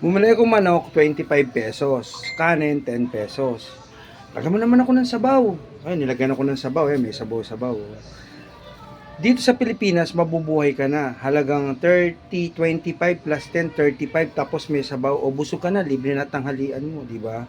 Bumili akong manok, 25 pesos. Kanin, 10 pesos. Lagyan mo naman ako ng sabaw. Ay, nilagyan ako ng sabaw. May sabaw-sabaw. Dito sa Pilipinas, mabubuhay ka na. Halagang 30, 25 plus 10, 35. Tapos may sabaw. O busog ka na, libre na tanghalian mo, di ba?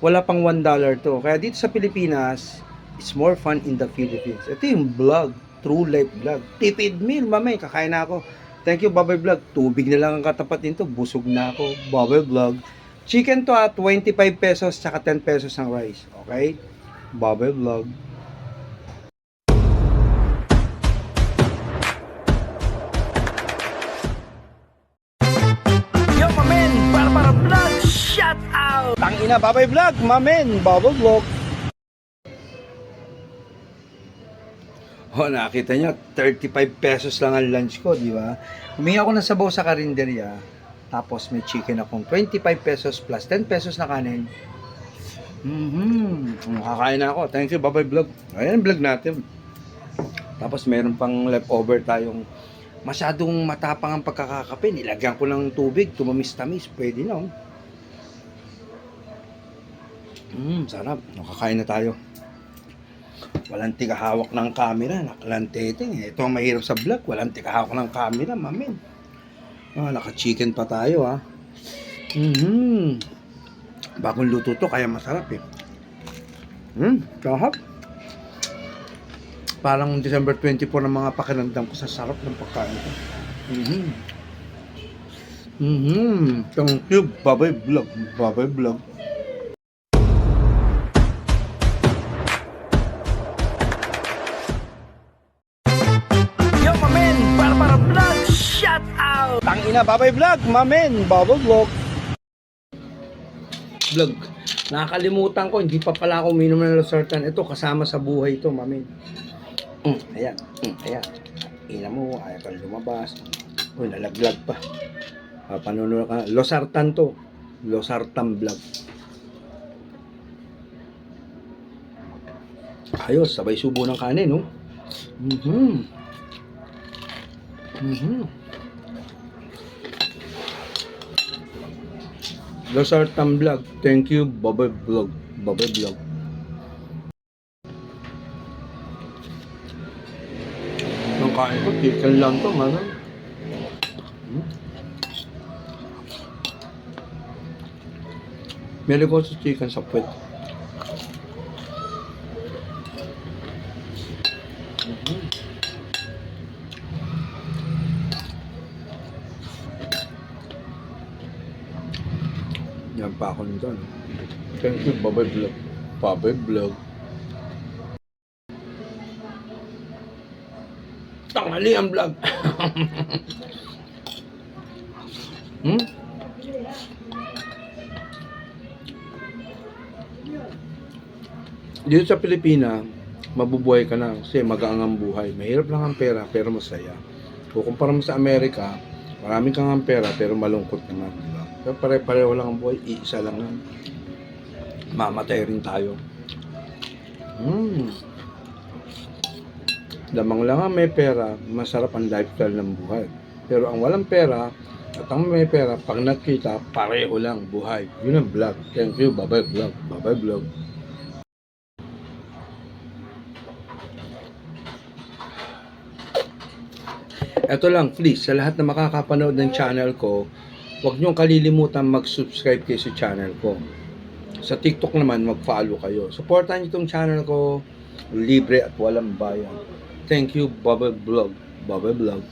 Wala pang $1 to. Kaya dito sa Pilipinas, it's more fun in the Philippines. Ito yung vlog. True life vlog. Tipid meal, mamay. Kakain na ako. Thank you, Babay Vlog. Tubig na lang ang katapat nito. Busog na ako. Babay Vlog. Chicken to 25 pesos tsaka 10 pesos ang rice. Okay? Babay Vlog. Yo, mamen! Para vlog! Shout out! Tangina, Babay Vlog! Mamen! Babay Vlog! Oh, nakita nyo, 35 pesos lang ang lunch ko, di ba? Humingi ako ng sabaw sa karinderya, tapos may chicken akong 25 pesos plus 10 pesos na kanin. Kakain na ako. Thank you, Babay Vlog. Ayan ang vlog natin. Tapos meron pang leftover tayong masyadong matapang ang pagkakakape. Nilagyan ko ng tubig, tumamis-tamis. Pwede na, oh. Sarap. Kakain na tayo. Walang tigahawak ng camera, nakalanteteng. Ito ang mahirap sa vlog, walang tigahawak ng camera, mamin. Naka-chicken pa tayo, ha. Bagong luto to, kaya masarap, eh. Sarap. Parang December 24 ng mga pakiramdam ko sa sarap ng pagkain ko. Thank you, Babay Vlog. Babay Vlog. Para vlog, shout out! Tangina, Babay Vlog, mamen, Babay Vlog. Vlog, nakakalimutan ko, hindi pa pala ako uminom ng losartan. Ito, kasama sa buhay ito, mamen. Ayan. Ina mo, ayaw kang lumabas. Uy, nalaglag pa. Panuno ka, losartan to. Losartan Vlog. Ayos, sabay subo ng kanin, no? Losartan Vlog. Thank you, Babay Vlog. Babay Vlog. Ang kain ko, chicken lang to, man. Meron ko sa chicken sa puwet. Yan pa ako nito. Thank you, Babay Vlog. Babay Vlog. Tanghali ang vlog. Dito sa Pilipinas, mabubuhay ka na kasi magaang ang buhay. Mahirap lang ang pera pero masaya. Kukumpara mo sa Amerika, maraming kang ang pera pero malungkot naman, di ba? Pero pare-pareho lang ang buhay, iisa lang yan. Mamatay rin tayo. Lamang lang ang may pera, masarap ang lifestyle ng buhay. Pero ang walang pera at ang may pera, pag nakita, pareho lang buhay. Yun ang vlog. Thank you, Babay Vlog. Babay Vlog. Ito lang, please, sa lahat na makakapanood ng channel ko, huwag niyong kalilimutan mag-subscribe kayo sa channel ko. Sa TikTok naman, mag-follow kayo. Supportan niyo itong channel ko, libre at walang bayan. Thank you, Babay Vlog. Babay Vlog.